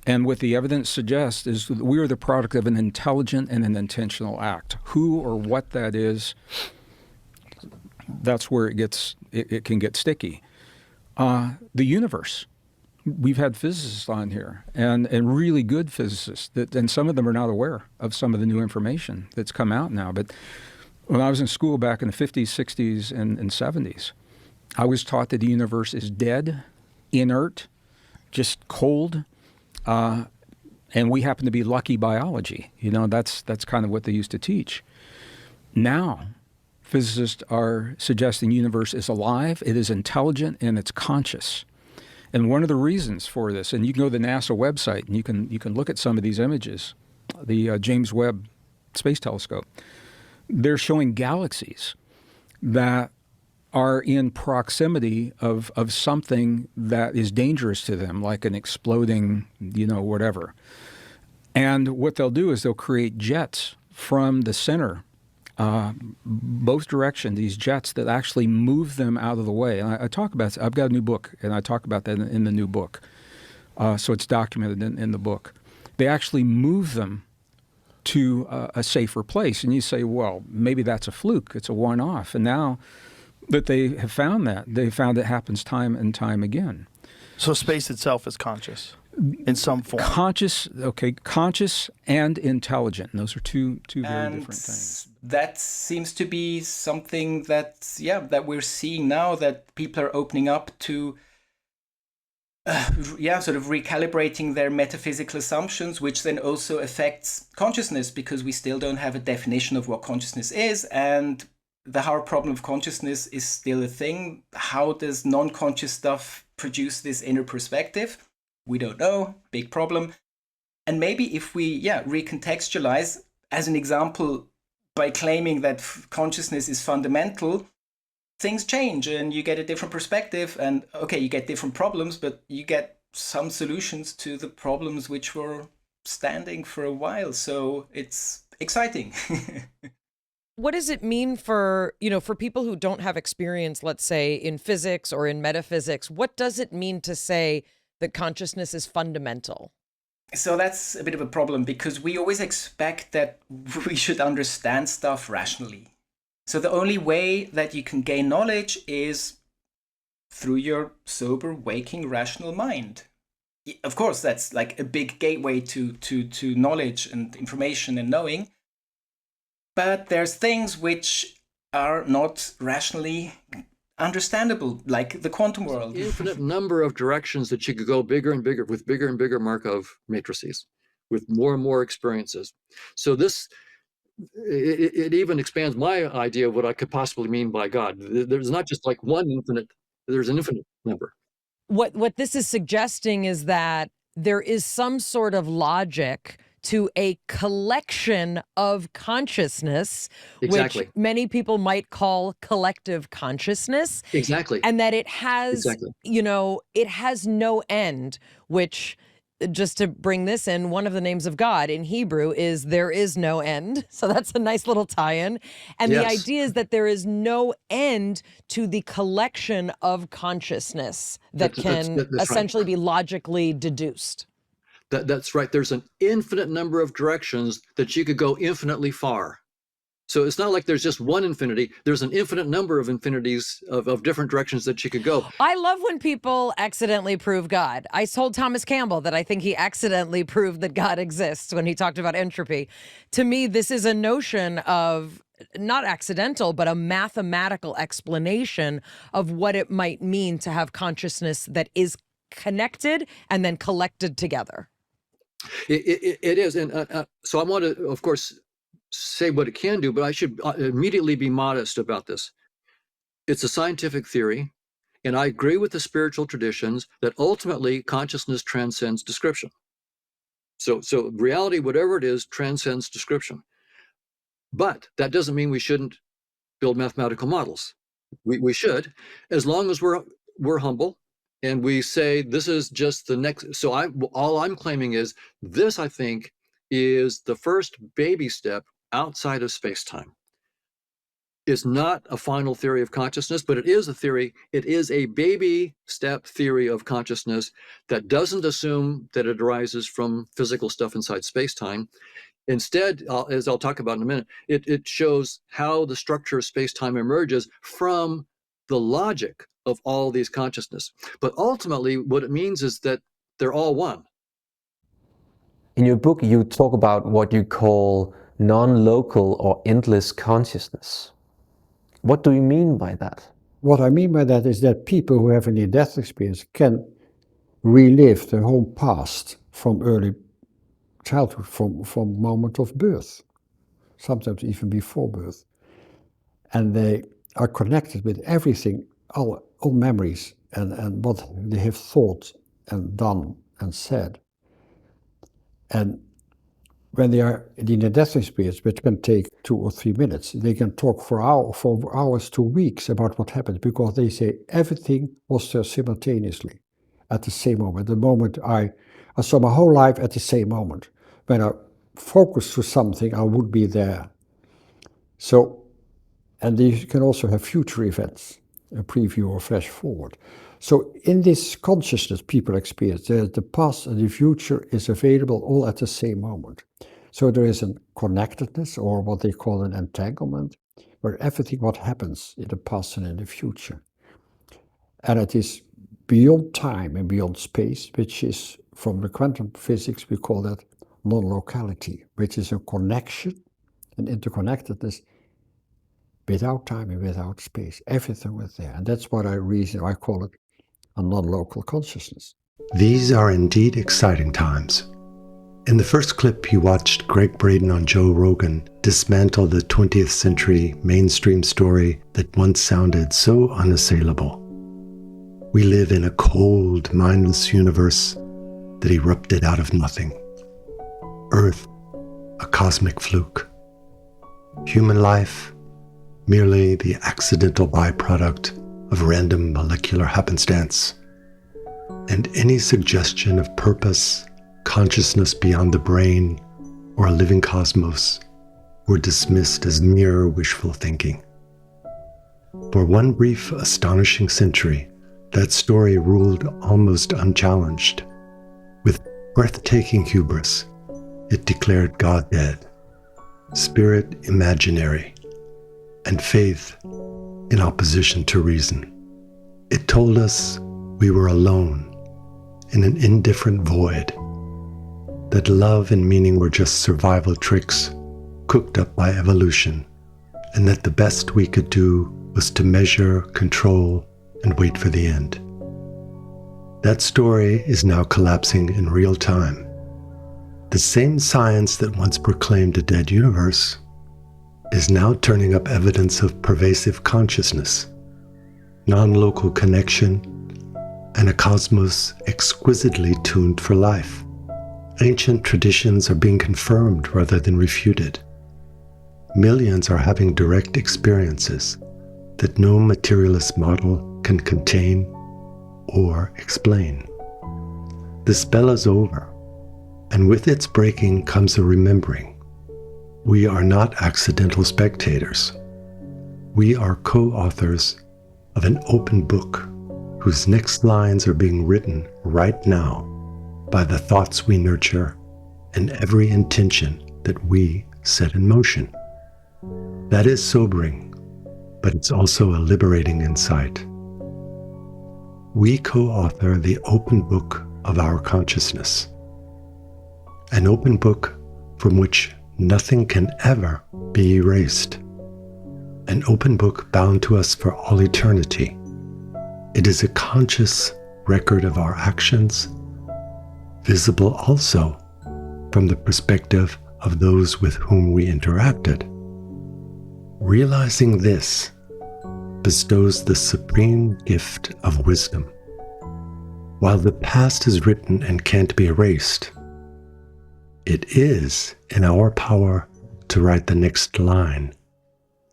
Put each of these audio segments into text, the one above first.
And what the evidence suggests is that we are the product of an intelligent and an intentional act. Who or what that is, that's where it can get sticky. The universe. We've had physicists on here, and really good physicists, and some of them are not aware of some of the new information that's come out now. But when I was in school back in the 50s, 60s, and 70s, I was taught that the universe is dead, inert, just cold, and we happen to be lucky biology. That's kind of what they used to teach. Now, physicists are suggesting the universe is alive, it is intelligent, and it's conscious. And one of the reasons for this, and you can go to the NASA website and you can look at some of these images, the James Webb Space Telescope. They're showing galaxies that are in proximity of something that is dangerous to them, like an exploding, whatever. And what they'll do is they'll create jets from the center, both directions, these jets that actually move them out of the way. And I talk about, I've got a new book, and I talk about that in the new book. So it's documented in the book. They actually move them to a safer place. And you say, well, maybe that's a fluke. It's a one-off. And now that they have found that, they found it happens time and time again. So space itself is conscious in some form. Conscious and intelligent. And those are two very different things. That seems to be something that we're seeing now, that people are opening up to, sort of recalibrating their metaphysical assumptions, which then also affects consciousness, because we still don't have a definition of what consciousness is, and the hard problem of consciousness is still a thing. How does non-conscious stuff produce this inner perspective? We don't know. Big problem. And maybe if we recontextualize, as an example, by claiming that consciousness is fundamental, things change and you get a different perspective, and you get different problems, but you get some solutions to the problems which were standing for a while. So it's exciting. What does it mean for people who don't have experience, let's say, in physics or in metaphysics? What does it mean to say that consciousness is fundamental? So that's a bit of a problem, because we always expect that we should understand stuff rationally. So the only way that you can gain knowledge is through your sober, waking, rational mind. Of course, that's like a big gateway to knowledge and information and knowing. But there's things which are not rationally understandable, like the quantum world. Infinite number of directions that you could go bigger and bigger, with bigger and bigger Markov matrices, with more and more experiences. So this, it even expands my idea of what I could possibly mean by God. There's not just like one infinite, there's an infinite number. What this is suggesting is that there is some sort of logic to a collection of consciousness, Exactly. which many people might call collective consciousness. Exactly. And that it has, it has no end, which, just to bring this in, one of the names of God in Hebrew is there is no end. So that's a nice little tie-in. And the idea is that there is no end to the collection of consciousness that can essentially be logically deduced. That's right. There's an infinite number of directions that you could go infinitely far. So it's not like there's just one infinity. There's an infinite number of infinities of different directions that you could go. I love when people accidentally prove God. I told Thomas Campbell that I think he accidentally proved that God exists when he talked about entropy. To me, this is a notion of not accidental, but a mathematical explanation of what it might mean to have consciousness that is connected and then collected together. It is. And so I want to, of course, say what it can do, but I should immediately be modest about this. It's a scientific theory, and I agree with the spiritual traditions that ultimately consciousness transcends description. So reality, whatever it is, transcends description. But that doesn't mean we shouldn't build mathematical models. We should, as long as we're humble. And we say, this is just the next. So all I'm claiming is this, I think, is the first baby step outside of space-time. is not a final theory of consciousness, but it is a theory. It is a baby step theory of consciousness that doesn't assume that it arises from physical stuff inside space-time. Instead, as I'll talk about in a minute, it shows how the structure of space-time emerges from the logic of all these consciousness. But ultimately, what it means is that they're all one. In your book, you talk about what you call non-local or endless consciousness. What do you mean by that? What I mean by that is that people who have a near-death experience can relive their whole past from early childhood, from moment of birth, sometimes even before birth. And they are connected with everything, all memories and what they have thought and done and said. And when they are in a near-death experience, which can take 2 or 3 minutes, they can talk for hours to weeks about what happened, because they say everything was there simultaneously at the same moment. The moment I saw my whole life at the same moment. When I focused to something, I would be there. So, and you can also have future events, a preview or flash forward. So in this consciousness people experience, the past and the future is available all at the same moment. So there is a connectedness, or what they call an entanglement, where everything what happens in the past and in the future. And it is beyond time and beyond space, which is, from the quantum physics, we call that non-locality, which is a connection, an interconnectedness without time and without space. Everything was there. And that's what I call it a non-local consciousness. These are indeed exciting times. In the first clip, you watched Gregg Braden on Joe Rogan dismantle the 20th century mainstream story that once sounded so unassailable. We live in a cold, mindless universe that erupted out of nothing. Earth, a cosmic fluke. Human life, merely the accidental byproduct of random molecular happenstance. And any suggestion of purpose, consciousness beyond the brain, or a living cosmos were dismissed as mere wishful thinking. For one brief, astonishing century, that story ruled almost unchallenged. With breathtaking hubris, it declared God dead, spirit imaginary, and faith in opposition to reason. It told us we were alone in an indifferent void, that love and meaning were just survival tricks cooked up by evolution, and that the best we could do was to measure, control, and wait for the end. That story is now collapsing in real time. The same science that once proclaimed a dead universe is now turning up evidence of pervasive consciousness, non-local connection, and a cosmos exquisitely tuned for life. Ancient traditions are being confirmed rather than refuted. Millions are having direct experiences that no materialist model can contain or explain. The spell is over, and with its breaking comes a remembering. We are not accidental spectators. We are co-authors of an open book whose next lines are being written right now by the thoughts we nurture and every intention that we set in motion. That is sobering, but it's also a liberating insight. We co-author the open book of our consciousness, an open book from which nothing can ever be erased, an open book bound to us for all eternity. It is a conscious record of our actions, visible also from the perspective of those with whom we interacted. Realizing this bestows the supreme gift of wisdom. While the past is written and can't be erased, it is in our power to write the next line,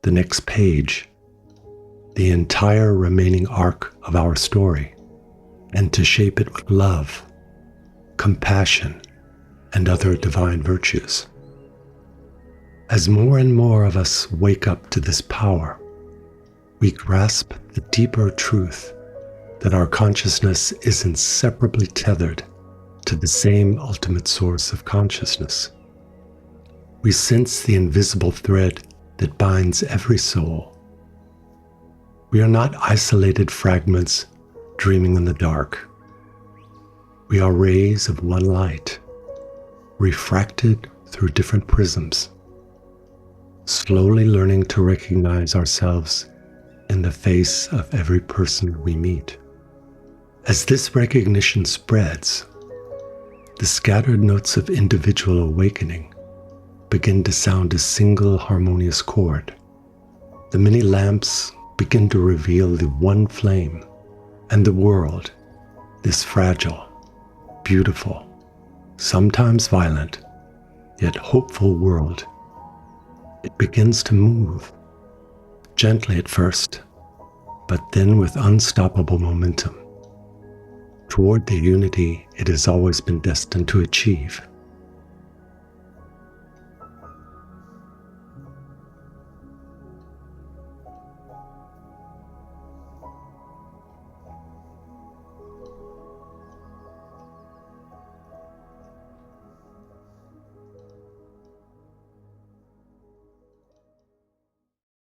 the next page, the entire remaining arc of our story, and to shape it with love, compassion, and other divine virtues. As more and more of us wake up to this power, we grasp the deeper truth that our consciousness is inseparably tethered to the same ultimate source of consciousness. We sense the invisible thread that binds every soul. We are not isolated fragments dreaming in the dark. We are rays of one light, refracted through different prisms, slowly learning to recognize ourselves in the face of every person we meet. As this recognition spreads, the scattered notes of individual awakening begin to sound a single harmonious chord. The many lamps begin to reveal the one flame, and the world, this fragile, beautiful, sometimes violent, yet hopeful world, it begins to move, gently at first, but then with unstoppable momentum, toward the unity it has always been destined to achieve.